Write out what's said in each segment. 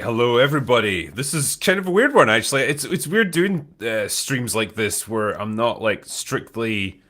right, hello everybody. This is kind of a weird one, actually. It's weird doing streams like this where I'm not like strictly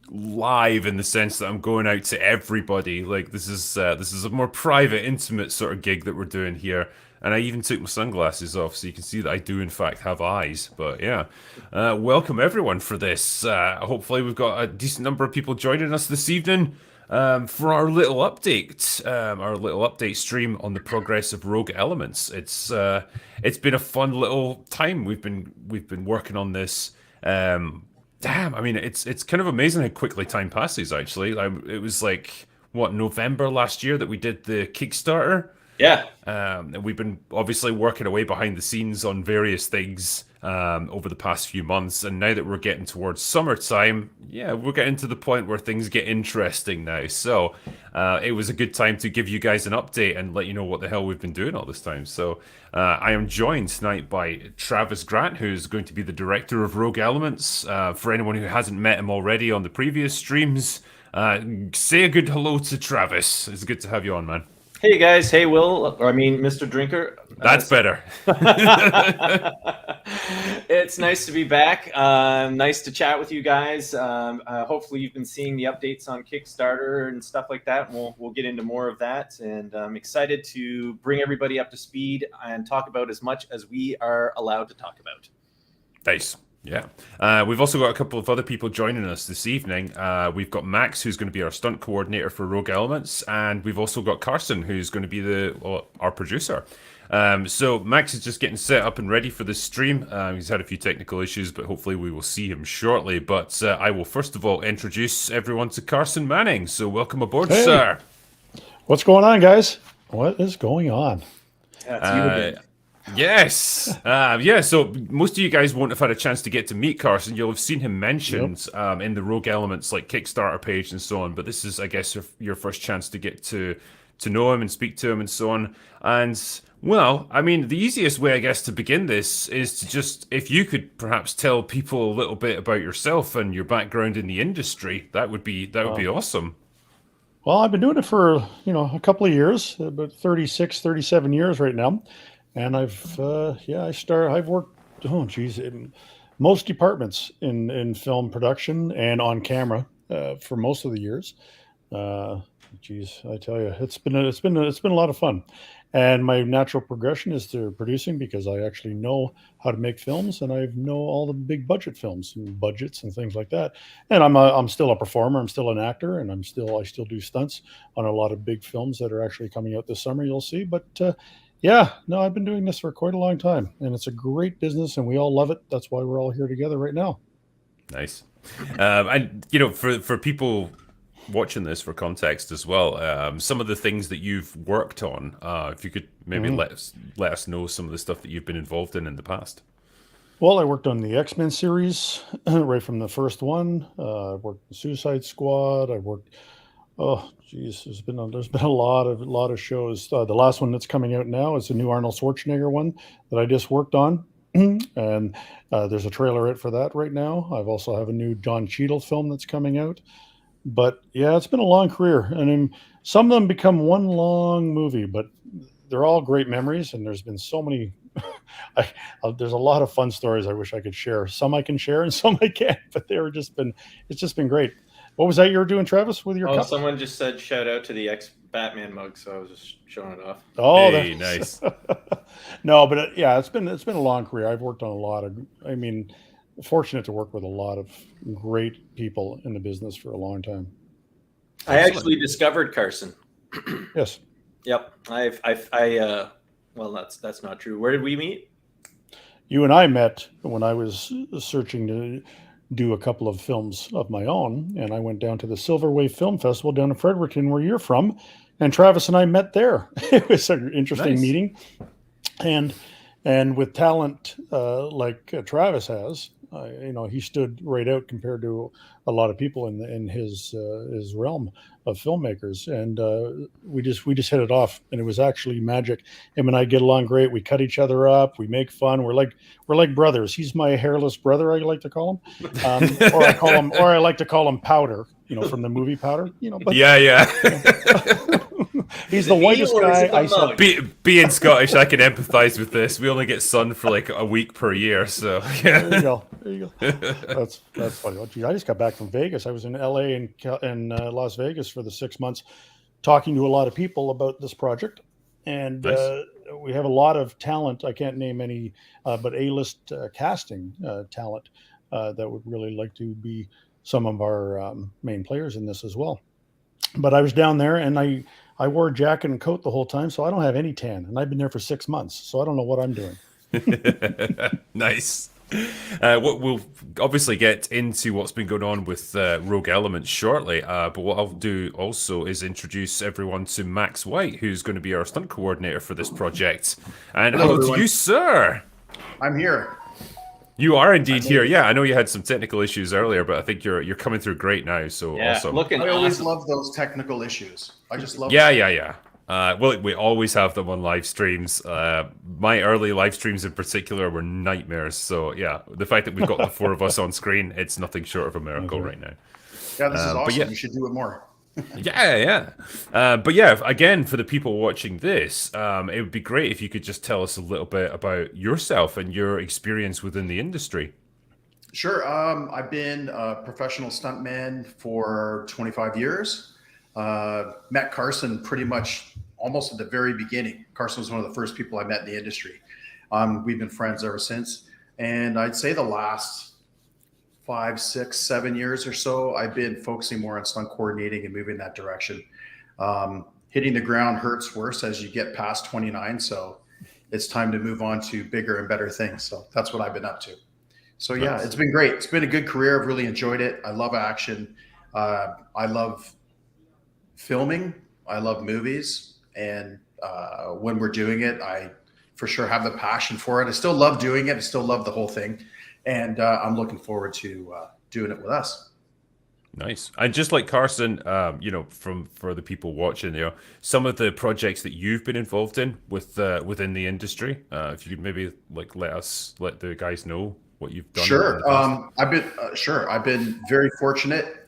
live in the sense that I'm going out to everybody. Like this is a more private, intimate sort of gig that we're doing here. And I even took my sunglasses off so you can see that I do in fact have eyes. But yeah, welcome everyone for this. Hopefully we've got a decent number of people joining us this evening for our little update stream on the progress of Rogue Elements. It's been a fun little time. We've been working on this. Damn, I mean, it's kind of amazing how quickly time passes. Actually, it was like what, November last year that we did the Kickstarter. Yeah. And we've been obviously working away behind the scenes on various things over the past few months. And now that we're getting towards summertime, yeah, we're getting to the point where things get interesting now. So it was a good time to give you guys an update and let you know what the hell we've been doing all this time. So I am joined tonight by Travis Grant, who's going to be the director of Rogue Elements. For anyone who hasn't met him already on the previous streams, say a good hello to Travis. It's good to have you on, man. Hey guys, hey Will, or I mean Mr. Drinker. That's better. It's nice to be back. Nice to chat with you guys. Hopefully you've been seeing the updates on Kickstarter and stuff like that. We'll get into more of that, and I'm excited to bring everybody up to speed and talk about as much as we are allowed to talk about. Nice. Yeah. We've also got a couple of other people joining us this evening. We've got Max, who's going to be our stunt coordinator for Rogue Elements, and we've also got Carson, who's going to be our producer. So Max is just getting set up and ready for this stream. He's had a few technical issues, but hopefully we will see him shortly. But I will first of all introduce everyone to Carson Manning. So welcome aboard, sir. What's going on, guys? What is going on? That's you again. Yes. Yeah, so most of you guys won't have had a chance to get to meet Carson. You'll have seen him mentioned in the Rogue Elements like Kickstarter page and so on, but this is, I guess, your first chance to get to know him and speak to him and so on. And, well, I mean, the easiest way, I guess, to begin this is to just, if you could perhaps tell people a little bit about yourself and your background in the industry, that would be awesome. Well, I've been doing it for, a couple of years, about 36, 37 years right now. And I've worked, in most departments in film production and on camera for most of the years. I tell you, it's been a lot of fun. And my natural progression is to producing because I actually know how to make films and I know all the big budget films and budgets and things like that. And I'm still a performer. I'm still an actor, and I still do stunts on a lot of big films that are actually coming out this summer. You'll see, but. Yeah, no, I've been doing this for quite a long time, and it's a great business, and we all love it. That's why we're all here together right now. Nice. And, for people watching this for context as well, some of the things that you've worked on, if you could maybe let us know some of the stuff that you've been involved in the past. Well, I worked on the X-Men series right from the first one. I worked on Suicide Squad. I worked... Oh, geez, there's been a lot of shows. The last one that's coming out now is a new Arnold Schwarzenegger one that I just worked on, and there's a trailer out for that right now. I've also have a new Don Cheadle film that's coming out. But yeah, it's been a long career, and some of them become one long movie, but they're all great memories. And there's been so many. There's a lot of fun stories I wish I could share. Some I can share, and some I can't. But it's just been great. What was that you were doing, Travis, with your cup? Someone just said shout out to the ex-Batman mug, so I was just showing it off. Oh, hey, nice. No, but it's been a long career. I've worked on a lot of, fortunate to work with a lot of great people in the business for a long time. I actually discovered Carson. Yes. Yep. Well, that's not true. Where did we meet? You and I met when I was searching to do a couple of films of my own, and I went down to the Silver Wave Film Festival down in Fredericton, where you're from, and Travis and I met there. It was an interesting meeting, and with talent like Travis has, he stood right out compared to a lot of people in his realm of filmmakers, and we just hit it off, and it was actually magic. Him and I get along great. We cut each other up. We make fun. We're like brothers. He's my hairless brother, I like to call him, or I like to call him Powder. From the movie Powder. But, yeah. He's Is the it me whitest or is guy it the I saw. mug? Being Scottish, I can empathize with this. We only get sun for like a week per year, so There you yeah. go. There you go. That's funny. Oh, geez, I just got back from Vegas. I was in L.A. and Las Vegas for the 6 months, talking to a lot of people about this project, and Nice. we have a lot of talent. I can't name any, but A-list casting talent that would really like to be some of our main players in this as well. But I was down there, and I wore a jacket and coat the whole time, so I don't have any tan, and I've been there for 6 months, so I don't know what I'm doing. Nice. We'll obviously get into what's been going on with Rogue Elements shortly, but what I'll do also is introduce everyone to Max White, who's going to be our stunt coordinator for this project. And Hello, hello to everyone. you, sir. I'm here. You are indeed I here. mean- Yeah, I know you had some technical issues earlier, but I think you're coming through great now. So Yeah, awesome. looking I always awesome. love those technical issues. I just love Yeah, them. yeah, yeah. Well, we always have them on live streams. My early live streams in particular were nightmares. So yeah, the fact that we've got the four of us on screen, it's nothing short of a miracle right now. Yeah, this is But awesome. yeah, You should do it more. yeah, yeah. But yeah, again, for the people watching this, it would be great if you could just tell us a little bit about yourself and your experience within the industry. Sure. I've been a professional stuntman for 25 years. Met Carson pretty much almost at the very beginning. Carson was one of the first people I met in the industry. We've been friends ever since. And I'd say the last 5, 6, 7 years or so, I've been focusing more on stunt coordinating and moving that direction. Hitting the ground hurts worse as you get past 29. So it's time to move on to bigger and better things. So that's what I've been up to. So yeah, Nice. it's been great. It's been a good career. I've really enjoyed it. I love action. I love filming. I love movies, and when we're doing it, I for sure have the passion for it. I still love doing it. I still love the whole thing, and I'm looking forward to doing it with us. Nice. And just like Carson, for the people watching, some of the projects that you've been involved in within the industry, if you could maybe like let the guys know what you've done. In Sure. the past. I've been very fortunate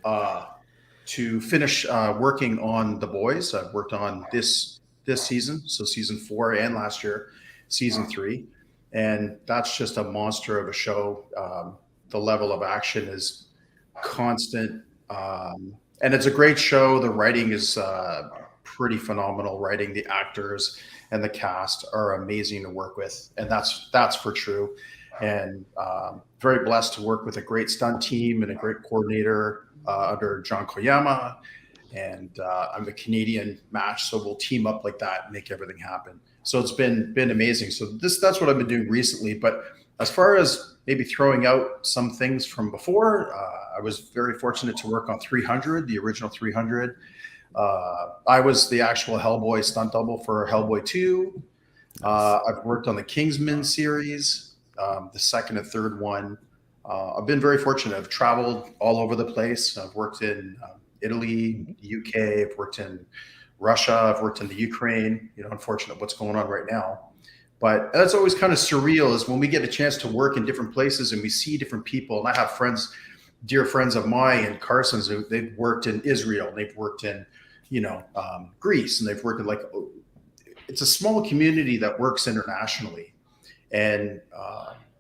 to finish working on The Boys. I've worked on this season, so season 4, and last year, season 3, and that's just a monster of a show. The level of action is constant, and it's a great show. The writing is pretty phenomenal. Writing, the actors and the cast are amazing to work with, and that's for true. And very blessed to work with a great stunt team and a great coordinator under John Koyama. And I'm a Canadian match, so we'll team up like that and make everything happen. So it's been amazing. So that's what I've been doing recently. But as far as maybe throwing out some things from before, I was very fortunate to work on 300, the original 300. I was the actual Hellboy stunt double for Hellboy 2. I've worked on the Kingsman series, the second and third one. I've been very fortunate. I've traveled all over the place. I've worked in Italy, the UK. I've worked in Russia. I've worked in the Ukraine. Unfortunate what's going on right now. But that's always kind of surreal is when we get a chance to work in different places and we see different people. And I have friends, dear friends of mine and Carson's, they've worked in Israel. They've worked in, Greece, and they've worked in it's a small community that works internationally and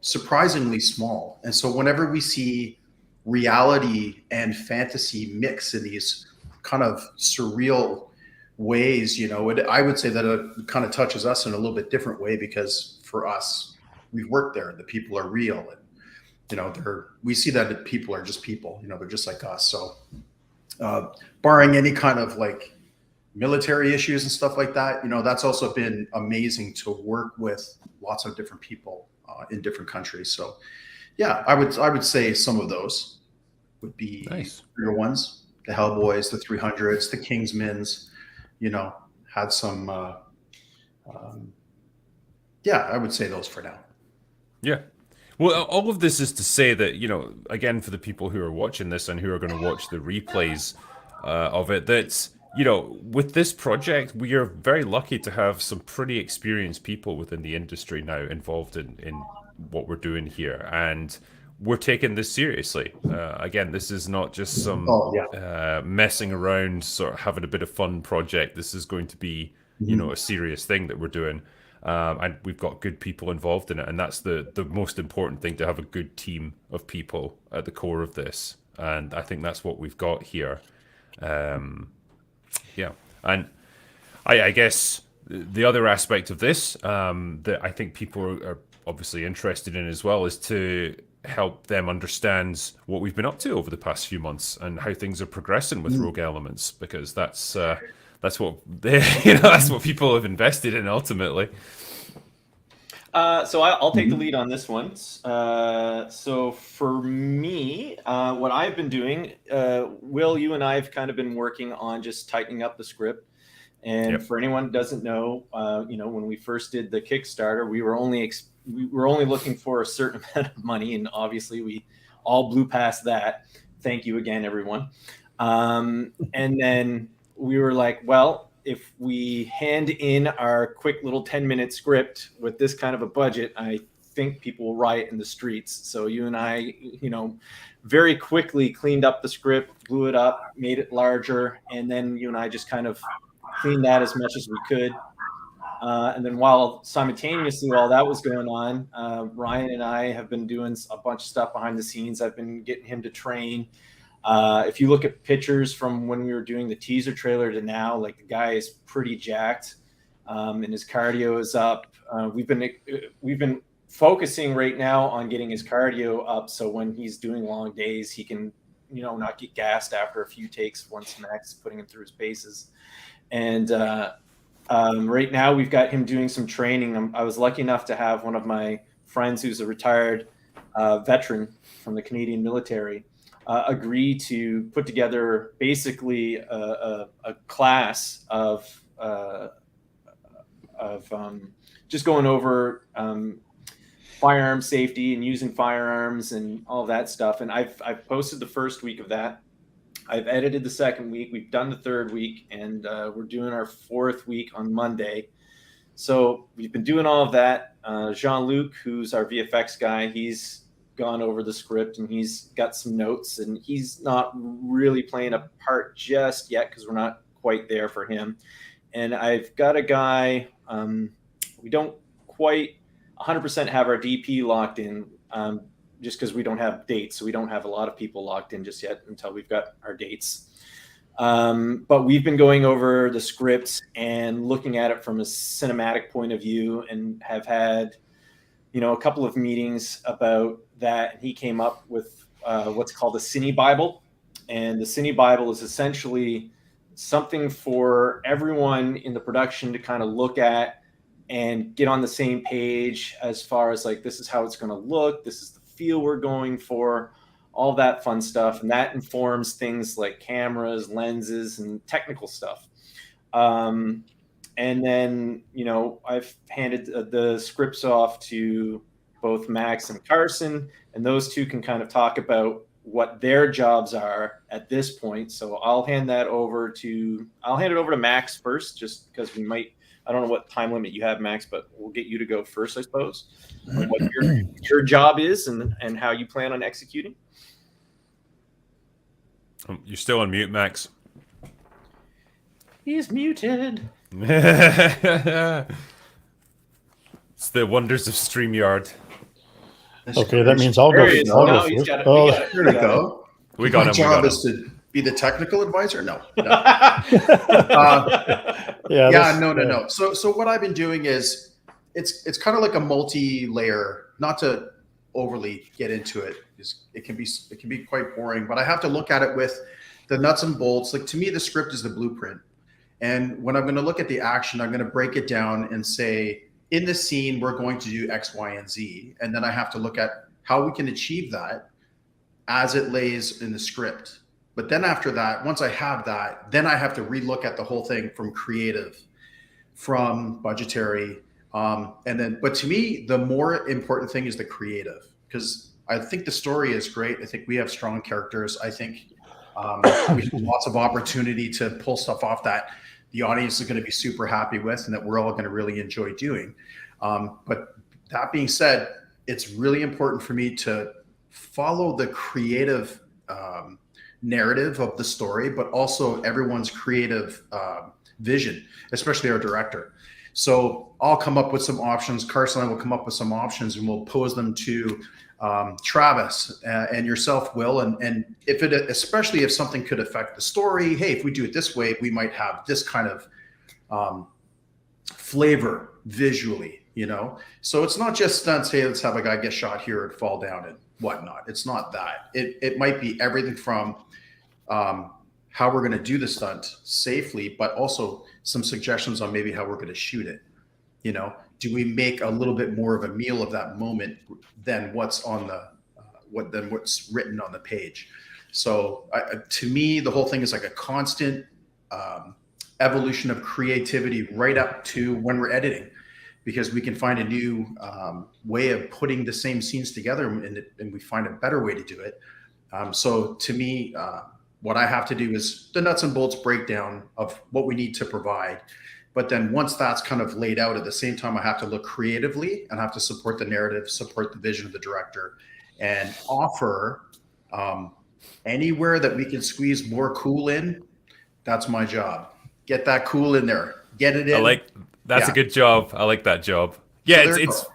surprisingly small. And so whenever we see reality and fantasy mix in these kind of surreal ways, I would say that it kind of touches us in a little bit different way because for us, we've worked there and the people are real. And, we see that people are just people, they're just like us. So barring any kind of military issues and stuff like that, that's also been amazing to work with lots of different people in different countries. So yeah, I would say some of those would be Nice. bigger ones, the Hellboys, the 300s, the Kingsmans, had some, I would say those for now. Yeah. Well, all of this is to say that, again, for the people who are watching this and who are going to watch the replays of it, that, with this project, we are very lucky to have some pretty experienced people within the industry now involved in what we're doing here. And we're taking this seriously. Again, this is not just some Oh, yeah. messing around, sort of having a bit of fun project. This is going to be, a serious thing that we're doing. And we've got good people involved in it. And that's the most important thing, to have a good team of people at the core of this. And I think that's what we've got here. Yeah. And I guess the other aspect of this that I think people are obviously interested in as well is to help them understand what we've been up to over the past few months and how things are progressing with Rogue Elements, because that's what that's what people have invested in ultimately. So I'll take the lead on this one. So for me, what I've been doing, Will, you and I have kind of been working on just tightening up the script. And for anyone who doesn't know, when we first did the Kickstarter, we were only looking for a certain amount of money, and obviously we all blew past that. Thank you again, everyone. And then we were like, well, if we hand in our quick little 10-minute script with this kind of a budget, I think people will riot in the streets. So you and I, very quickly cleaned up the script, blew it up, made it larger, and then you and I just kind of cleaned that as much as we could. And then while simultaneously while that was going on, Ryan and I have been doing a bunch of stuff behind the scenes. I've been getting him to train. If you look at pictures from when we were doing the teaser trailer to now, like, the guy is pretty jacked, and his cardio is up. We've been focusing right now on getting his cardio up, so when he's doing long days, he can, not get gassed after a few takes once Max is putting him through his paces. And right now we've got him doing some training. I was lucky enough to have one of my friends who's a retired veteran from the Canadian military agree to put together basically a class of just going over firearm safety and using firearms and all that stuff. And I've posted the first week of that. I've edited the second week. We've done the third week, and we're doing our fourth week on Monday. So we've been doing all of that. Jean-Luc, who's our VFX guy, he's gone over the script and he's got some notes, and he's not really playing a part just yet because we're not quite there for him. And I've got a guy, we don't quite 100% have our DP locked in, just because we don't have dates. So we don't have a lot of people locked in just yet until we've got our dates. But we've been going over the scripts and looking at it from a cinematic point of view, and have had, a couple of meetings about that. And he came up with what's called a Cine Bible. And the Cine Bible is essentially something for everyone in the production to kind of look at and get on the same page as far as, like, this is how it's going to look. This is the feel we're going for, all that fun stuff. And that informs things like cameras, lenses, and technical stuff. And then, I've handed the scripts off to both Max and Carson, and those two can kind of talk about what their jobs are at this point. So I'll hand it over to Max first, just because I don't know what time limit you have, Max, but we'll get you to go first, I suppose. What your job is and how you plan on executing. You're still on mute, Max. He's muted. It's the wonders of StreamYard. Okay, that means I'll go There he is. first. No, he's got it. Here we go. We got My him. job is to be the technical advisor. No. No. So what I've been doing is it's kind of like a multi-layer. Not to overly get into it, because it can be quite boring. But I have to look at it with the nuts and bolts. Like, to me, the script is the blueprint. And when I'm going to look at the action, I'm going to break it down and say, in this scene, we're going to do X, Y, and Z. And then I have to look at how we can achieve that as it lays in the script. But then after that, once I have that, then I have to relook at the whole thing from creative, from budgetary. But to me, the more important thing is the creative, because I think the story is great. I think we have strong characters. I think we have lots of opportunity to pull stuff off that the audience is going to be super happy with, and that we're all going to really enjoy doing. But that being said, it's really important for me to follow the creative narrative of the story, but also everyone's creative vision, especially our director. So I'll come up with some options. Carson and I will come up with some options, and we'll pose them to Travis and yourself, Will. And if it, especially if something could affect the story, hey, if we do it this way, we might have this kind of flavor visually, you know? So it's not just stunts, hey, let's have a guy get shot here and fall down and whatnot. It's not that. It might be everything from how we're going to do the stunt safely, but also some suggestions on maybe how we're going to shoot it. You know, do we make a little bit more of a meal of that moment than what's on the what's written on the page? So to me, the whole thing is like a constant evolution of creativity right up to when we're editing, because we can find a new way of putting the same scenes together, and we find a better way to do it. So to me, what I have to do is the nuts and bolts breakdown of what we need to provide. But then once that's kind of laid out, at the same time, I have to look creatively and have to support the narrative, support the vision of the director, and offer anywhere that we can squeeze more cool in. That's my job. Get that cool in there. Get it in. That's a good job. I like that job. Yeah, So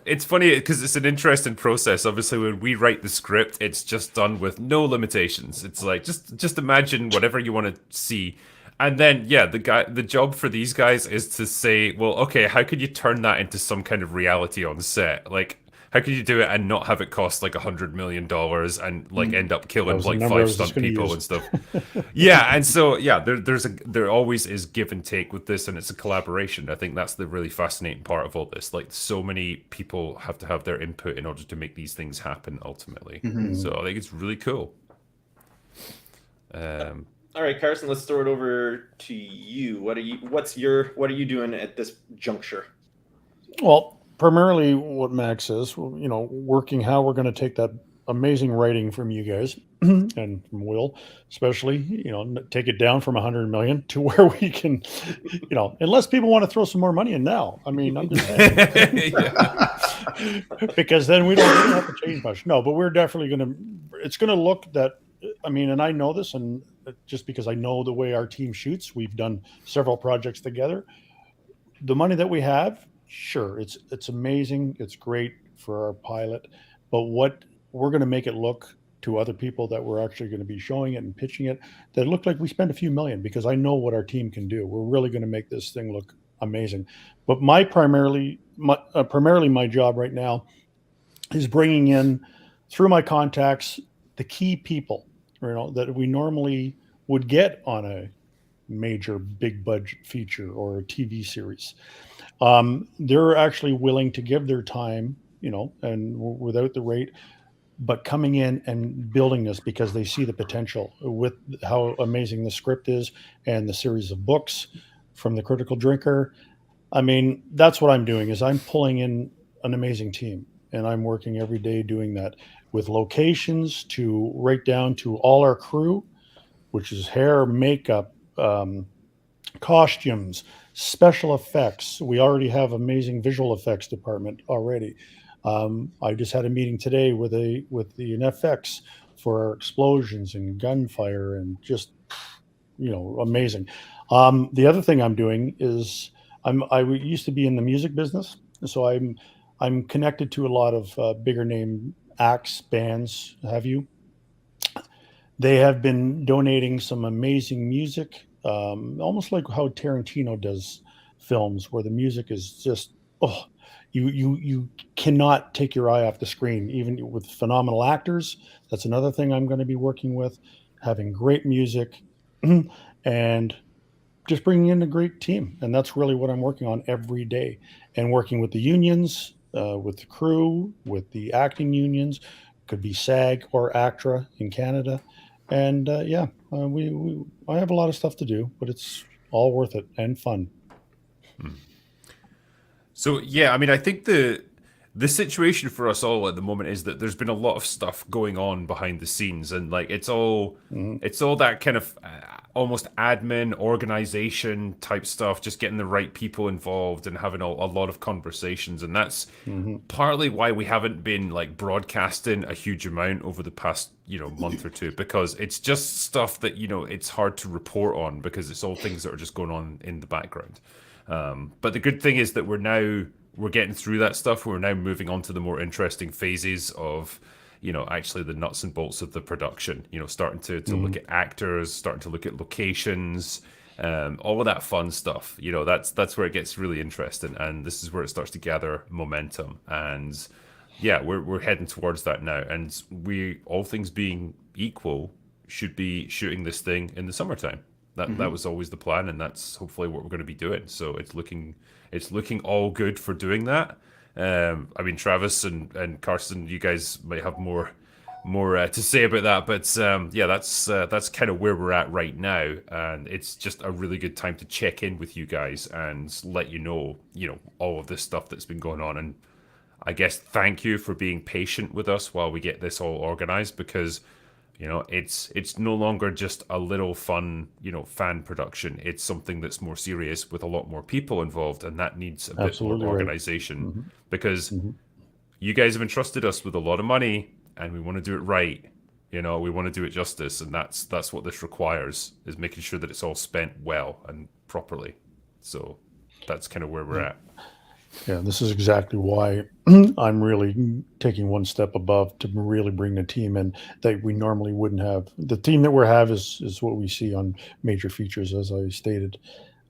it's funny because it's an interesting process. Obviously, when we write the script, it's just done with no limitations. It's like just imagine whatever you want to see. And then, yeah, the job for these guys is to say, well, okay, how could you turn that into some kind of reality on set? Like, how could you do it and not have it cost like $100 million and like end up killing like 5 stunt people and stuff? Yeah, and so yeah, there always is give and take with this, and it's a collaboration. I think that's the really fascinating part of all this. Like, so many people have to have their input in order to make these things happen ultimately. So I think it's really cool. All right, Carson, let's throw it over to you. What are you doing at this juncture? Well, primarily what Max says, you know, working how we're going to take that amazing writing from you guys and from Will, especially, you know, take it down from 100 million to where we can, you know, unless people want to throw some more money in now. I mean, I'm just saying. Because then we don't really have to change much. No, but we're definitely it's going to look that, I mean, and I know this, and just because I know the way our team shoots, we've done several projects together. The money that we have, sure, it's amazing, it's great for our pilot, but what we're going to make it look to other people that we're actually going to be showing it and pitching it, that look like we spent a few million, because I know what our team can do. We're really going to make this thing look amazing. But primarily my job right now is bringing in, through my contacts, the key people, you know, that we normally would get on a major big budget feature or a TV series. They're actually willing to give their time, you know, and without the rate, but coming in and building this because they see the potential with how amazing the script is and the series of books from The Critical Drinker. I mean, that's what I'm doing, is I'm pulling in an amazing team, and I'm working every day doing that, with locations to right down to all our crew, which is hair, makeup, costumes, special effects. We already have amazing visual effects department already. I just had a meeting today with the FX for explosions and gunfire and just, you know, amazing. The other thing I'm doing is I used to be in the music business, so I'm connected to a lot of bigger name acts, bands, have you. They have been donating some amazing music, almost like how Tarantino does films, where the music is just, oh, you cannot take your eye off the screen, even with phenomenal actors. That's another thing I'm going to be working with, having great music and just bringing in a great team. And that's really what I'm working on every day, and working with the unions, with the crew, with the acting unions, could be SAG or ACTRA in Canada. And I have a lot of stuff to do, but it's all worth it and fun. So yeah, I mean, I think the situation for us all at the moment is that there's been a lot of stuff going on behind the scenes, and like it's all that kind of almost admin organization type stuff, just getting the right people involved and having a lot of conversations, and that's partly why we haven't been like broadcasting a huge amount over the past month or two, because it's just stuff that it's hard to report on because it's all things that are just going on in the background. But the good thing is that we're getting through that stuff. We're now moving on to the more interesting phases of, actually the nuts and bolts of the production. Starting to look at actors, starting to look at locations, all of that fun stuff. That's where it gets really interesting, and this is where it starts to gather momentum. And yeah, we're heading towards that now. And we, all things being equal, should be shooting this thing in the summertime. That was always the plan, and that's hopefully what we're going to be doing. So it's looking all good for doing that. I mean, Travis and Carson, you guys might have more to say about that, but yeah, that's kind of where we're at right now, and it's just a really good time to check in with you guys and let you know all of this stuff that's been going on. And I guess thank you for being patient with us while we get this all organized, because it's no longer just a little fun, fan production. It's something that's more serious with a lot more people involved, and that needs a bit more organization, because you guys have entrusted us with a lot of money, and we want to do it right. We want to do it justice, and that's what this requires, is making sure that it's all spent well and properly. So that's kind of where we're at. Yeah, this is exactly why I'm really taking one step above to really bring the team in that we normally wouldn't have. The team that we have is what we see on major features, as I stated.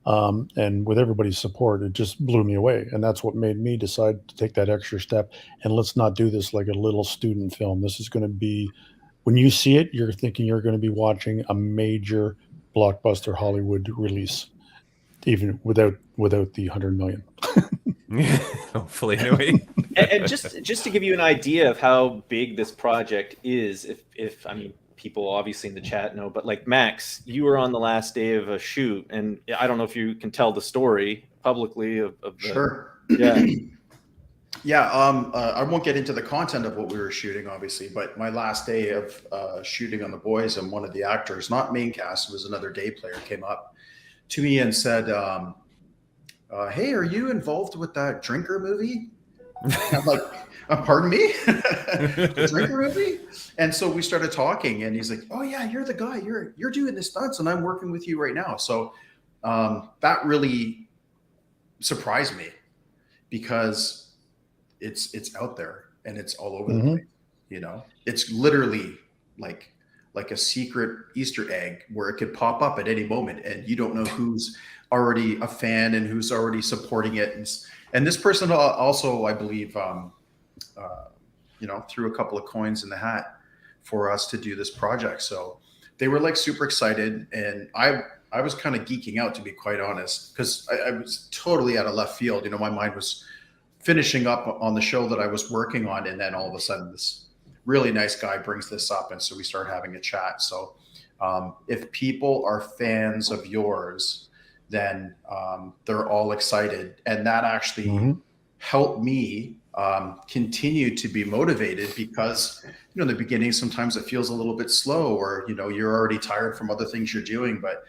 And with everybody's support, it just blew me away. And that's what made me decide to take that extra step. And let's not do this like a little student film. This is going to be, when you see it, you're thinking you're going to be watching a major blockbuster Hollywood release, even without the 100 million. Hopefully, anyway. And just to give you an idea of how big this project is, if I mean, people obviously in the chat know, but like Max, you were on the last day of a shoot, and I don't know if you can tell the story publicly of the, Sure. Yeah. Yeah. I won't get into the content of what we were shooting, obviously, but my last day of shooting on The Boys, and one of the actors, not main cast, it was another day player, came up to me and said, hey, are you involved with that Drinker movie? I'm like, pardon me? The Drinker movie? And so we started talking, and he's like, oh yeah, you're the guy, you're doing the stunts, and I'm working with you right now. So that really surprised me, because it's out there and it's all over the place. It's literally like a secret Easter egg where it could pop up at any moment, and you don't know who's already a fan and who's already supporting it. And this person also, I believe, threw a couple of coins in the hat for us to do this project. So they were like super excited, and I was kind of geeking out, to be quite honest, because I was totally out of left field. My mind was finishing up on the show that I was working on, and then all of a sudden this really nice guy brings this up, and so we start having a chat. So if people are fans of yours, then they're all excited, and that actually helped me continue to be motivated, because in the beginning sometimes it feels a little bit slow, or you're already tired from other things you're doing. But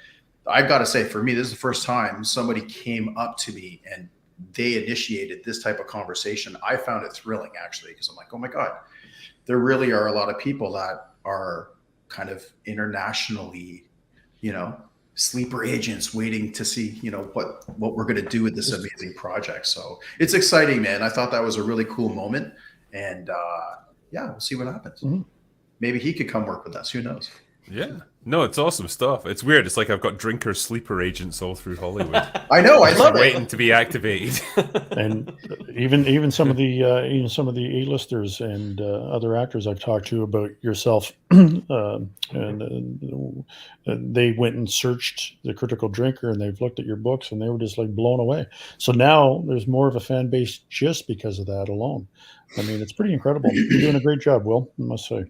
I've got to say, for me, this is the first time somebody came up to me and they initiated this type of conversation. I found it thrilling, actually, because I'm like, oh my God, there really are a lot of people that are kind of internationally, sleeper agents waiting to see, what we're going to do with this amazing project. So it's exciting, man. I thought that was a really cool moment, and yeah, we'll see what happens. Maybe he could come work with us. Who knows? Yeah. No, it's awesome stuff. It's weird. It's like I've got drinker sleeper agents all through Hollywood. I know. I love waiting to be activated. And even some of the A-listers and other actors I've talked to about yourself, and they went and searched the Critical Drinker, and they've looked at your books, and they were just like blown away. So now there's more of a fan base just because of that alone. I mean, it's pretty incredible. You're doing a great job, Will, I must say.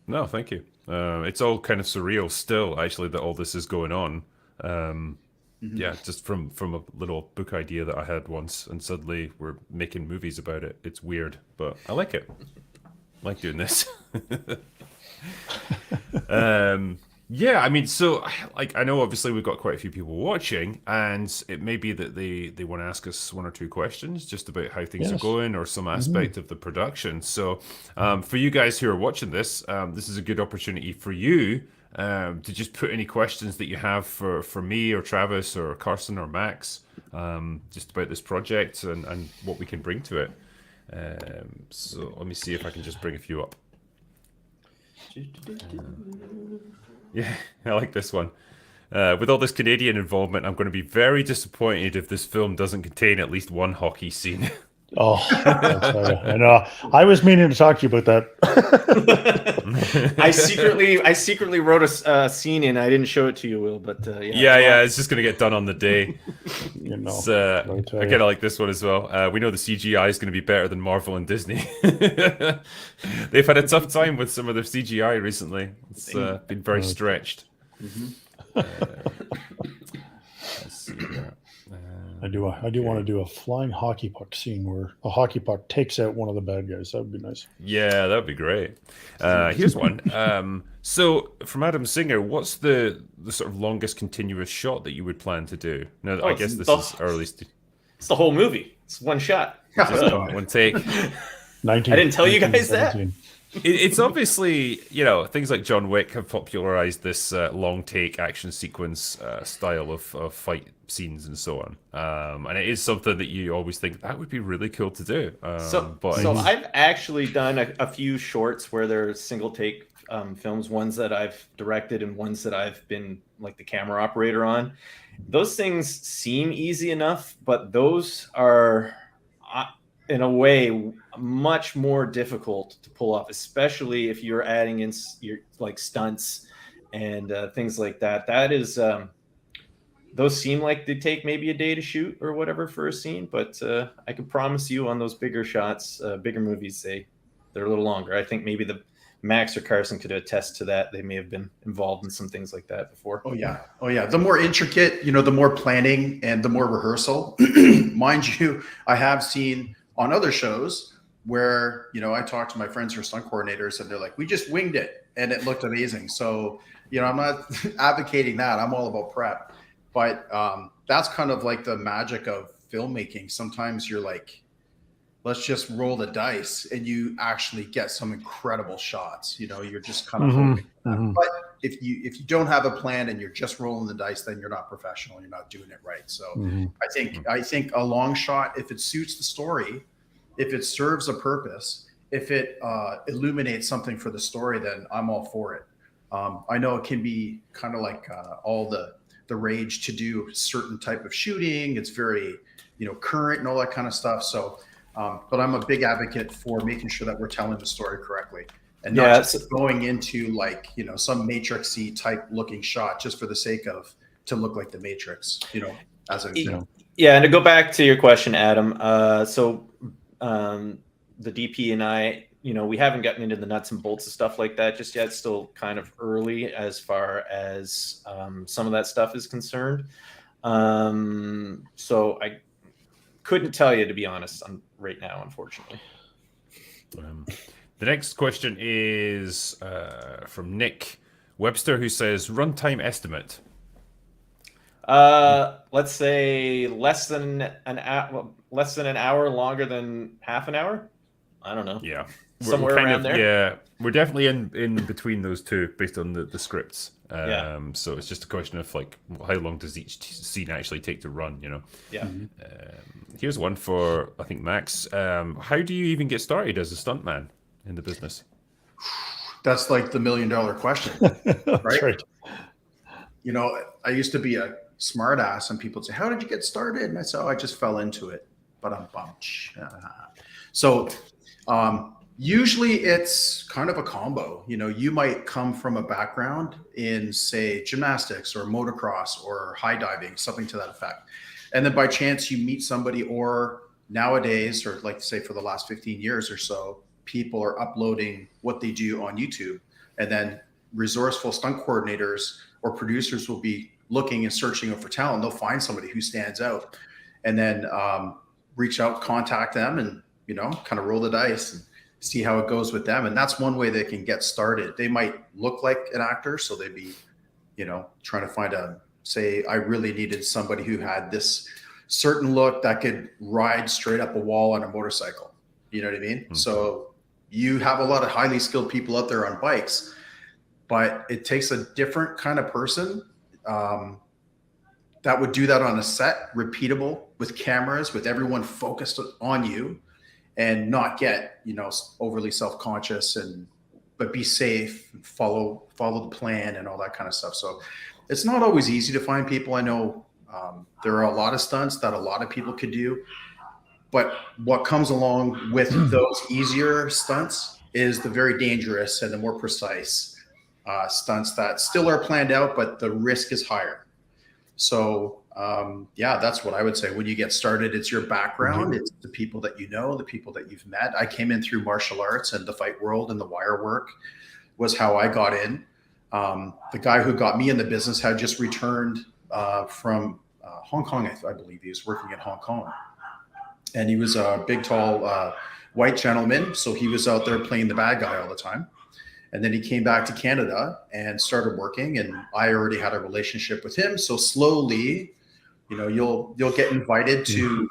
No, thank you. It's all kind of surreal still, actually, that all this is going on. Yeah, just from a little book idea that I had once, and suddenly we're making movies about it. It's weird, but I like it. I like doing this. Yeah, I mean, so like I know obviously we've got quite a few people watching, and it may be that they want to ask us one or two questions just about how things are Yes. going or some aspect of the production. So, for you guys who are watching this, this is a good opportunity for you to just put any questions that you have for me or Travis or Carson or Max, just about this project and what we can bring to it. So let me see if I can just bring a few up. Yeah, I like this one. With all this Canadian involvement, I'm going to be very disappointed if this film doesn't contain at least one hockey scene. Oh, I'll tell you. I know. I was meaning to talk to you about that. I secretly wrote a scene and I didn't show it to you, Will. But Yeah, it's just going to get done on the day. You know, It's, let me tell I you. kind of like this one as well. We know the CGI is going to be better than Marvel and Disney. They've had a tough time with some of their CGI recently. It's been very stretched. Let's see here. I do want to do a flying hockey puck scene where a hockey puck takes out one of the bad guys. That would be nice. Yeah, that would be great. Here's one. So, from Adam Singer, what's the sort of longest continuous shot that you would plan to do? Now, I guess this is early. It's the whole movie. It's one shot. Just one take. 19, I didn't tell you guys that. 1917. It's obviously, things like John Wick have popularized this long take action sequence style of fight scenes and so on. And it is something that you always think that would be really cool to do. So but I've actually done a few shorts where they're single take films, ones that I've directed and ones that I've been like the camera operator on. Those things seem easy enough, but those are in a way much more difficult to pull off, especially if you're adding in your like stunts and things like that. That is those seem like they take maybe a day to shoot or whatever for a scene, but I can promise you on those bigger shots, bigger movies, they're a little longer. I think maybe the Max or Carson could attest to that. They may have been involved in some things like that before. Oh yeah. The more intricate, the more planning and the more rehearsal. Mind you, I have seen on other shows where, I talk to my friends who are stunt coordinators and they're like, we just winged it and it looked amazing. So, I'm not advocating that. I'm all about prep. But that's kind of like the magic of filmmaking. Sometimes you're like, let's just roll the dice and you actually get some incredible shots. You're just kind of hoping. But if you don't have a plan and you're just rolling the dice, then you're not professional. You're not doing it right. So I think a long shot, if it suits the story, if it serves a purpose, if it illuminates something for the story, then I'm all for it. I know it can be kind of like all the rage to do certain type of shooting. It's very, current and all that kind of stuff. So, but I'm a big advocate for making sure that we're telling the story correctly and not just going into like, some Matrix-y type looking shot just for the sake of to look like the Matrix, as a, Yeah. And to go back to your question, Adam, the DP and I, we haven't gotten into the nuts and bolts of stuff like that just yet. It's still kind of early as far as some of that stuff is concerned. So I couldn't tell you, to be honest, right now, unfortunately. The next question is from Nick Webster, who says, runtime estimate. Let's say less than an hour, longer than half an hour. I don't know. Yeah. Somewhere around there. Yeah, we're definitely in between those two based on the scripts. So it's just a question of like how long does each scene actually take to run, Yeah. Here's one for I think Max. How do you even get started as a stuntman in the business? That's like the $1 million question, right? I used to be a smart ass and people would say, how did you get started? And I said, I just fell into it, but I'm bummed. So usually it's kind of a combo. You might come from a background in, say, gymnastics or motocross or high diving, something to that effect. And then by chance you meet somebody, or nowadays, or like say for the last 15 years or so, people are uploading what they do on YouTube. And then resourceful stunt coordinators or producers will be looking and searching for talent, they'll find somebody who stands out, and then reach out, contact them, and kind of roll the dice and see how it goes with them. And that's one way they can get started. They might look like an actor, so they'd be, trying to find say, I really needed somebody who had this certain look that could ride straight up a wall on a motorcycle. You know what I mean? Mm-hmm. So you have a lot of highly skilled people out there on bikes, but it takes a different kind of person that would do that on a set, repeatable, with cameras, with everyone focused on you, and not get, overly self-conscious, but be safe, follow the plan and all that kind of stuff. So it's not always easy to find people. I know there are a lot of stunts that a lot of people could do, but what comes along with those easier stunts is the very dangerous and the more precise stunts that still are planned out, but the risk is higher. So that's what I would say. When you get started, it's your background, it's the people that the people that you've met. I came in through martial arts and the fight world, and the wire work was how I got in. The guy who got me in the business had just returned from Hong Kong, I believe. He was working in Hong Kong, and he was a big, tall, white gentleman. So he was out there playing the bad guy all the time. And then he came back to Canada and started working, and I already had a relationship with him. So slowly, you'll get invited to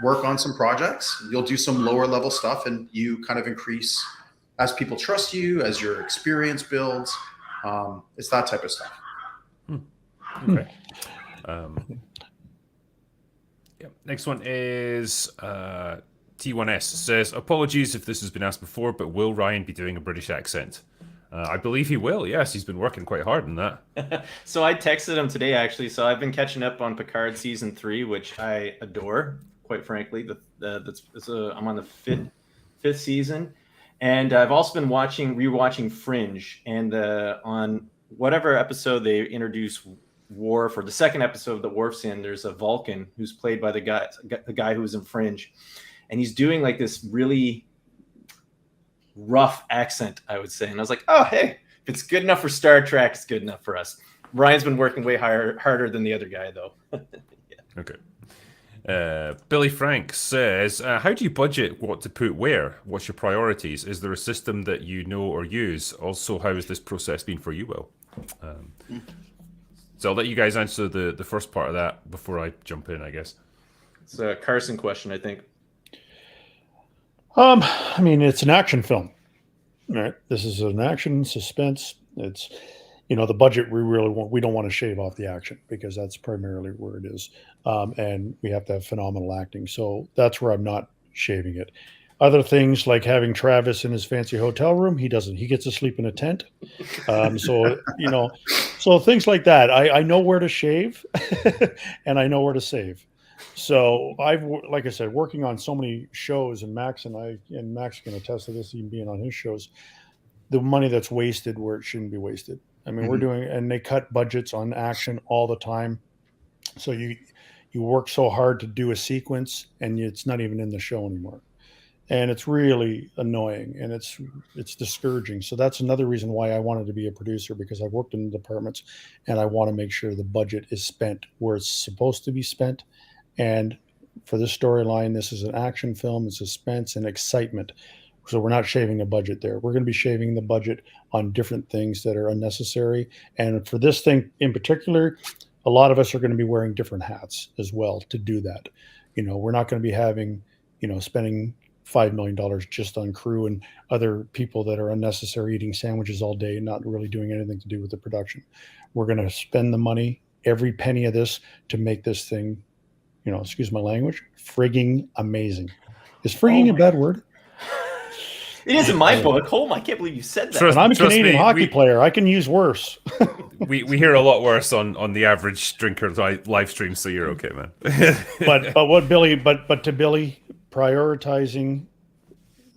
work on some projects. You'll do some lower level stuff, and you kind of increase as people trust you, as your experience builds. It's that type of stuff. Okay. Next one is T1S says, apologies if this has been asked before, but will Ryan be doing a British accent? I believe he will. Yes, he's been working quite hard on that. So I texted him today, actually. So I've been catching up on Picard season 3, which I adore, quite frankly. I'm on the fifth season, and I've also been rewatching Fringe. And on whatever episode they introduce Worf, or the second episode that Worf's in, there's a Vulcan who's played by the guy who was in Fringe. And he's doing like this really rough accent, I would say. And I was like, oh, hey, if it's good enough for Star Trek, it's good enough for us. Ryan's been working way harder than the other guy, though. Yeah. Okay. Billy Frank says, how do you budget what to put where? What's your priorities? Is there a system that you know or use? Also, how has this process been for you, Will? So I'll let you guys answer the first part of that before I jump in, I guess. It's a Carson question, I think. I mean, it's an action film, right? This is an action suspense. It's, the budget we don't want to shave off the action, because that's primarily where it is. And we have to have phenomenal acting. So that's where I'm not shaving it. Other things like having Travis in his fancy hotel room, he doesn't. He gets to sleep in a tent. So things like that. I know where to shave and I know where to save. So like I said, working on so many shows, and Max can attest to this, even being on his shows, the money that's wasted where it shouldn't be wasted. I mean, and they cut budgets on action all the time. So you work so hard to do a sequence, and it's not even in the show anymore. And it's really annoying, and it's discouraging. So that's another reason why I wanted to be a producer, because I've worked in the departments, and I want to make sure the budget is spent where it's supposed to be spent. And for this storyline, this is an action film, it's suspense and excitement. So we're not shaving a budget there. We're going to be shaving the budget on different things that are unnecessary. And for this thing in particular, a lot of us are going to be wearing different hats as well to do that. We're not going to be having, spending $5 million just on crew and other people that are unnecessary, eating sandwiches all day and not really doing anything to do with the production. We're going to spend the money, every penny of this, to make this thing, excuse my language, frigging amazing. Is frigging a bad word? It is in my book. I can't believe you said that. And I'm a Canadian hockey player. I can use worse. we hear a lot worse on the average drinker live stream, so you're okay, man. but to Billy, prioritizing,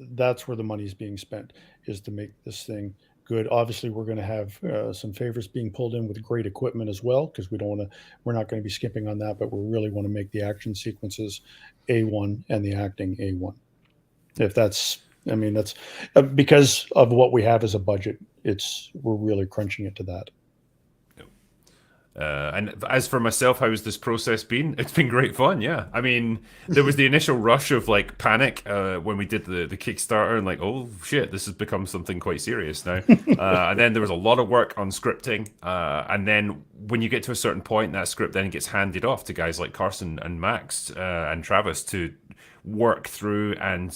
that's where the money's being spent, is to make this thing good. Obviously, we're going to have some favors being pulled in with great equipment as well, because we're not going to be skimping on that, but we really want to make the action sequences A1 and the acting A1. That's because of what we have as a budget. We're really crunching it to that. And as for myself, how has this process been? It's been great fun, yeah. I mean, there was the initial rush of like panic when we did the Kickstarter, and like, oh shit, this has become something quite serious now. And then there was a lot of work on scripting, and then when you get to a certain point, that script then gets handed off to guys like Carson and Max and Travis to work through and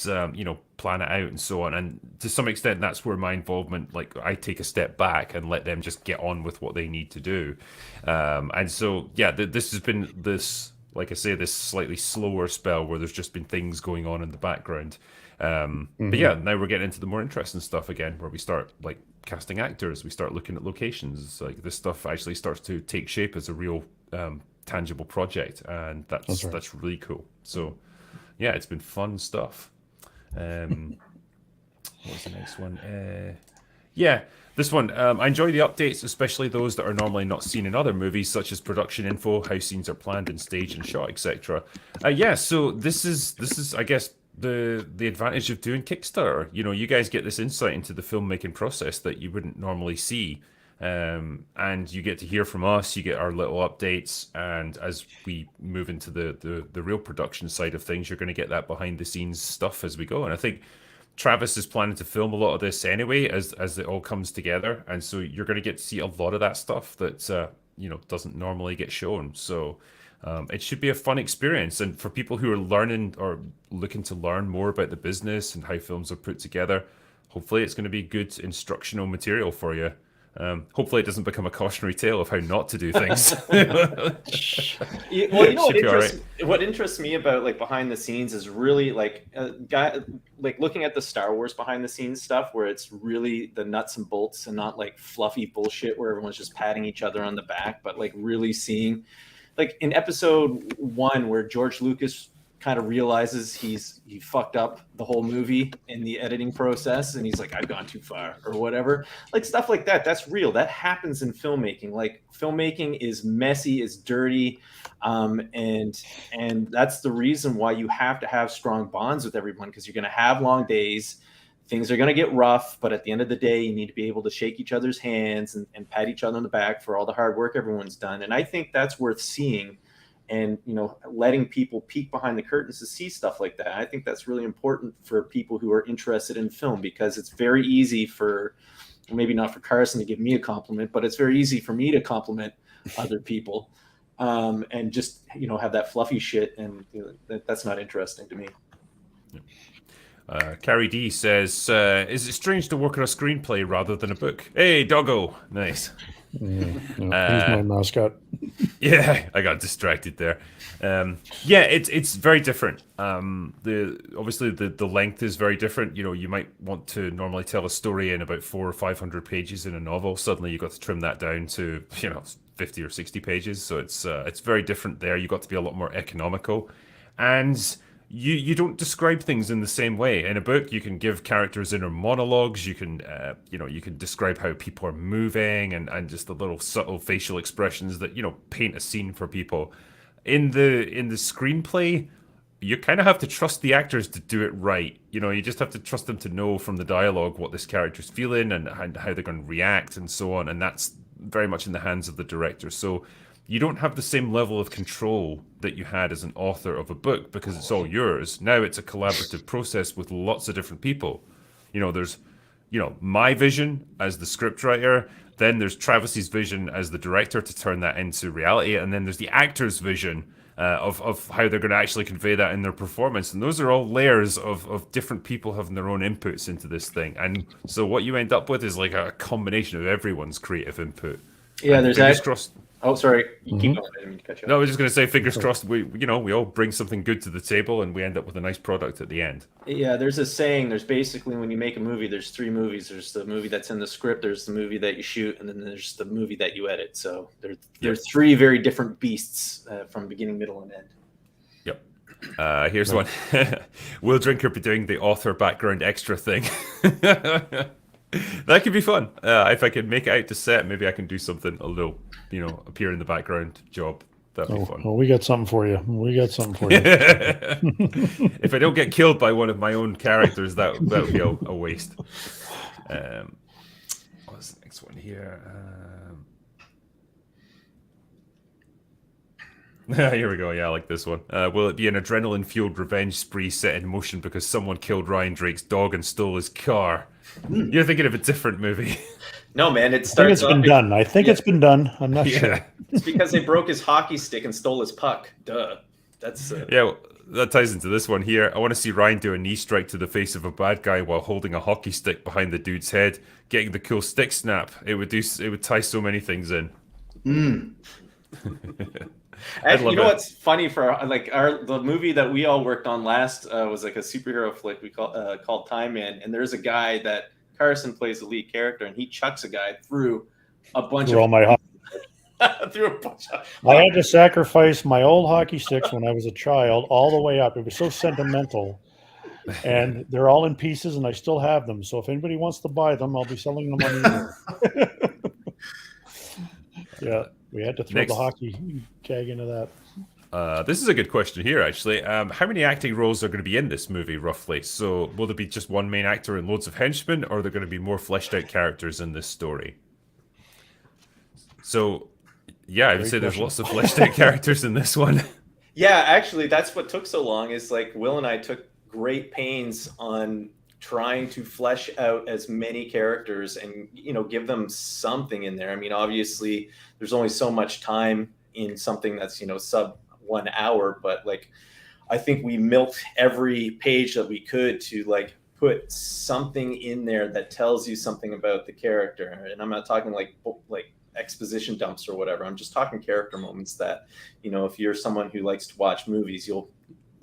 plan it out and so on. And to some extent, that's where my involvement, like, I take a step back and let them just get on with what they need to do. And so yeah, this has been this, like I say, this slightly slower spell where there's just been things going on in the background. But yeah, now we're getting into the more interesting stuff again, where we start like casting actors, we start looking at locations. Like, this stuff actually starts to take shape as a real tangible project, and that's really cool. So yeah, it's been fun stuff. What's the next one? Yeah, this one. I enjoy the updates, especially those that are normally not seen in other movies, such as production info, how scenes are planned and staged and shot, etc. Yeah, so this is, I guess, the advantage of doing Kickstarter. You guys get this insight into the filmmaking process that you wouldn't normally see. And you get to hear from us, you get our little updates, and as we move into the real production side of things, you're going to get that behind the scenes stuff as we go. And I think Travis is planning to film a lot of this anyway as it all comes together, and so you're going to get to see a lot of that stuff that doesn't normally get shown. So it should be a fun experience, and for people who are learning or looking to learn more about the business and how films are put together, hopefully it's going to be good instructional material for you. Hopefully it doesn't become a cautionary tale of how not to do things. What interests me about like behind the scenes is really like looking at the Star Wars behind the scenes stuff, where it's really the nuts and bolts and not like fluffy bullshit where everyone's just patting each other on the back, but like really seeing, like in episode 1 where George Lucas kind of realizes he fucked up the whole movie in the editing process, and he's like, I've gone too far or whatever. Like stuff like that, that's real. That happens in filmmaking. Like, filmmaking is messy, is dirty, and that's the reason why you have to have strong bonds with everyone, because you're going to have long days. Things are going to get rough, but at the end of the day, you need to be able to shake each other's hands and pat each other on the back for all the hard work everyone's done. And I think that's worth seeing, and letting people peek behind the curtains to see stuff like that. I think that's really important for people who are interested in film, because it's very easy for, maybe not for Carson to give me a compliment, but it's very easy for me to compliment other people, and just have that fluffy shit, and that's not interesting to me. Carrie D says, is it strange to work on a screenplay rather than a book? Hey, doggo. Nice. He's my mascot. Yeah, I got distracted there. Yeah, it's very different. Obviously the length is very different. You might want to normally tell a story in about 400 or 500 pages in a novel. Suddenly you got to trim that down to 50 or 60 pages. So it's very different there. You got to be a lot more economical, and you don't describe things in the same way. In a book, you can give characters inner monologues. You can you can describe how people are moving and just the little subtle facial expressions that paint a scene for people. In the screenplay, you kind of have to trust the actors to do it right. You just have to trust them to know from the dialogue what this character's feeling and how they're going to react and so on. And that's very much in the hands of the director. So you don't have the same level of control that you had as an author of a book, because it's all yours. Now it's a collaborative process with lots of different people. There's, my vision as the scriptwriter, then there's Travis's vision as the director to turn that into reality, and then there's the actor's vision of how they're going to actually convey that in their performance. And those are all layers of different people having their own inputs into this thing. And so what you end up with is like a combination of everyone's creative input. Yeah, and there's fingers that. crossed. Oh, sorry. Keep going. I didn't mean to cut you off. No, I was just going to say, fingers crossed, we all bring something good to the table and we end up with a nice product at the end. Yeah, there's a saying, there's basically, when you make a movie, there's 3 movies. There's the movie that's in the script, there's the movie that you shoot, and then there's the movie that you edit. So there's 3 very different beasts from beginning, middle, and end. Yep. Here's one. Will Drinker be doing the author background extra thing? That could be fun. If I can make it out to set, maybe I can do something a little, appear in the background job. That'd be fun. Oh, we got something for you. If I don't get killed by one of my own characters, that would be a waste. What's the next one here? Here we go. Yeah, I like this one. Will it be an adrenaline-fueled revenge spree set in motion because someone killed Ryan Drake's dog and stole his car? You're thinking of a different movie. No, man, it I think starts it's off. been done. I think Yeah. it's been done. I'm not Yeah. sure. It's because they broke his hockey stick and stole his puck. Duh. That's Yeah, well, that ties into this one here. I want to see Ryan do a knee strike to the face of a bad guy while holding a hockey stick behind the dude's head, getting the cool stick snap. It would tie so many things in. Actually, you know it. what's funny for like the movie that we all worked on last was like a superhero flick we called Time Man, and there's a guy that Carson plays the lead character, and he chucks a guy through a bunch Through all my through a bunch of. I had to sacrifice my old hockey sticks when I was a child all the way up. It was so sentimental. And they're all in pieces, and I still have them. So if anybody wants to buy them, I'll be selling them on eBay. Yeah, we had to throw Next. the hockey gag into that. This is a good question here, actually. How many acting roles are going to be in this movie, roughly? So, will there be just one main actor and loads of henchmen, or are there going to be more fleshed out characters in this story? So, yeah, I would Great say there's question. lots of fleshed out characters in this one. Yeah, actually, that's what took so long. Is like Will and I took great pains on trying to flesh out as many characters and give them something in there. I mean, obviously, there's only so much time in something that's sub 1 hour, but like I think we milked every page that we could to like put something in there that tells you something about the character. And I'm not talking like exposition dumps or whatever. I'm just talking character moments that if you're someone who likes to watch movies,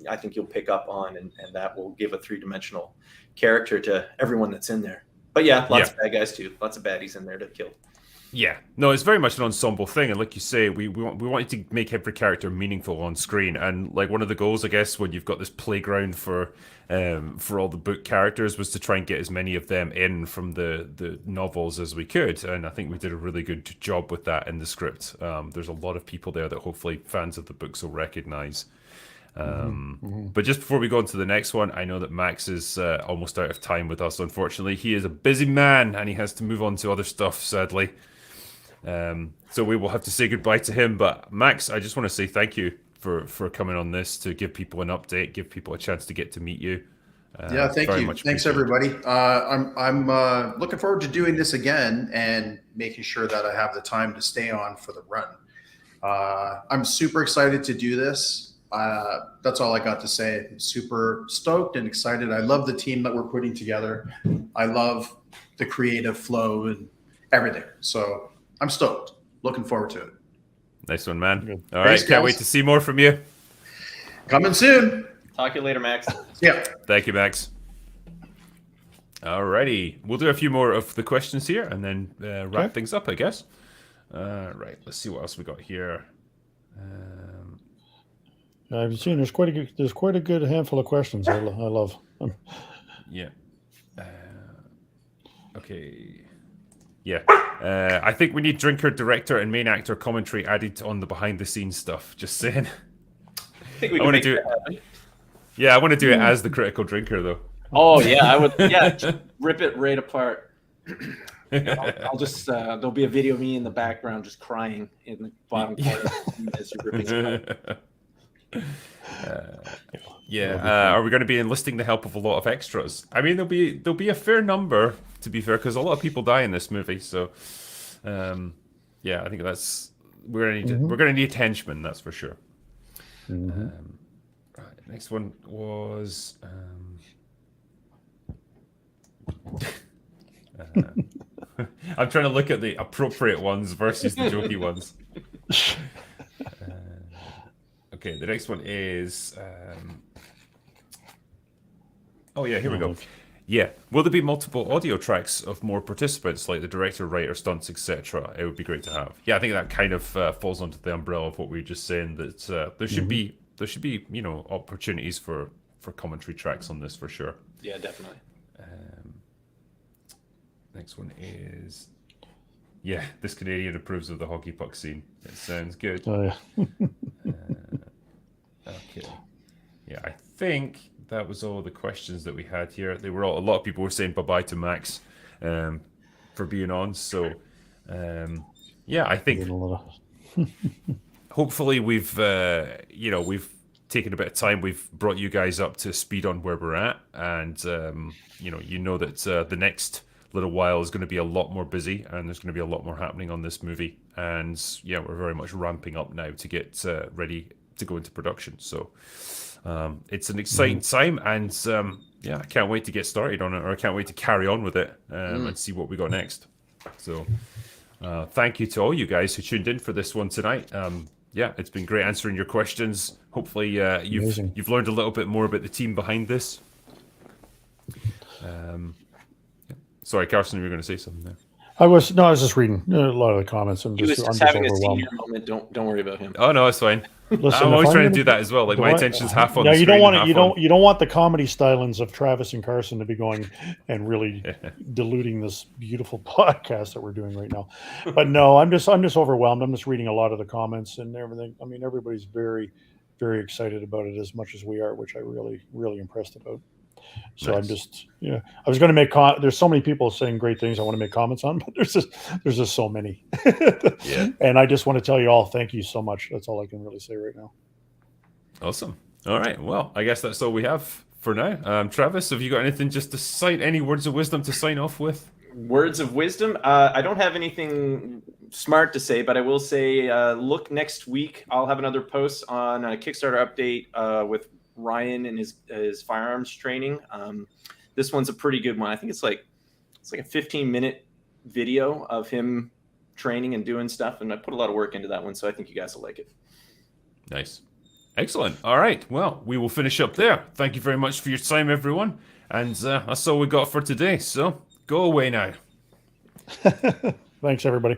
I think you'll pick up on, and that will give a three-dimensional character to everyone that's in there. But yeah, lots of bad guys too. Lots of baddies in there to kill. Yeah, no, it's very much an ensemble thing, and like you say, we wanted to make every character meaningful on screen, and like one of the goals, I guess, when you've got this playground for all the book characters, was to try and get as many of them in from the novels as we could, and I think we did a really good job with that in the script. There's a lot of people there that hopefully fans of the books will recognize. But just before we go on to the next one, I know that Max is almost out of time with us, unfortunately. He is a busy man, and he has to move on to other stuff, sadly. So we will have to say goodbye to him. But Max, I just want to say thank you for coming on this to give people an update, give people a chance to get to meet you. Yeah, thank very you. much Thanks, appreciated. everybody. I'm looking forward to doing this again and making sure that I have the time to stay on for the run. I'm super excited to do this. That's all I got to say. I'm super stoked and excited. I love the team that we're putting together. I love the creative flow and everything. So I'm stoked. Looking forward to it. Nice one, man. Good. All Thanks, right, can't guys. wait to see more from you. Coming soon. Talk to you later, Max. Yeah. Thank you, Max. Alrighty, we'll do a few more of the questions here and then wrap Okay. things up, I guess. Right, let's see what else we got here. I've seen there's quite a good handful of questions. I love. Yeah. Okay. Yeah. I think we need drinker, director, and main actor commentary added on the behind-the-scenes stuff. Just saying. I think we I can want to make do that it. happen. Yeah, I want to do it as the critical drinker, though. Oh yeah, I would. Yeah, just rip it right apart. I'll just there'll be a video of me in the background just crying in the bottom corner as you're ripping it apart. Are we going to be enlisting the help of a lot of extras? I mean, there'll be a fair number, to be fair, because a lot of people die in this movie. So, I think we're gonna need henchmen, that's for sure. Right, next one was. I'm trying to look at the appropriate ones versus the jokey ones. Okay, the next one is. Here we go. Yeah, will there be multiple audio tracks of more participants, like the director, writer, stunts, etc.? It would be great to have. Yeah, I think that kind of falls under the umbrella of what we were just saying. That there should be opportunities for commentary tracks on this for sure. Yeah, definitely. Next one is. Yeah, this Canadian approves of the hockey puck scene. It sounds good. Oh, yeah. Okay. Yeah, I think that was all the questions that we had here. They were all. A lot of people were saying bye-bye to Max for being on. So, I think hopefully we've we've taken a bit of time. We've brought you guys up to speed on where we're at, and that the next little while is going to be a lot more busy, and there's going to be a lot more happening on this movie. And yeah, we're very much ramping up now to get ready to go into production. So it's an exciting time, and yeah, I can't wait to get started on it, or I can't wait to carry on with it and see what we got next. So thank you to all you guys who tuned in for this one tonight. Yeah, it's been great answering your questions. Hopefully, you've learned a little bit more about the team behind this. Sorry, Carson, you were going to say something there. I was just reading a lot of the comments. I'm He was just just having a senior moment. Don't worry about him. Oh no, it's fine. Listen, I'm always if trying to gonna- do that as well. Like my attention's half on Yeah, the you screen. don't want and it. half You don't want the comedy stylings of Travis and Carson to be going and really on- diluting this beautiful podcast that we're doing right now. But no, I'm just overwhelmed. I'm just reading a lot of the comments and everything. I mean, everybody's very, very excited about it as much as we are, which I really, really impressed about. So I'm Nice. just, I was going to make, there's so many people saying great things I want to make comments on, but there's just so many. Yeah. And I just want to tell you all, thank you so much. That's all I can really say right now. Awesome. All right. Well, I guess that's all we have for now. Travis, have you got anything just to sign? Any words of wisdom to sign off with? Words of wisdom. I don't have anything smart to say, but I will say, look next week. I'll have another post on a Kickstarter update with Ryan and his firearms training. This one's a pretty good one. I think it's like a 15-minute video of him training and doing stuff, and I put a lot of work into that one, so I think you guys will like it. Nice. Excellent. All right. Well, we will finish up there. Thank you very much for your time, everyone. And that's all we got for today. So go away now. Thanks, everybody.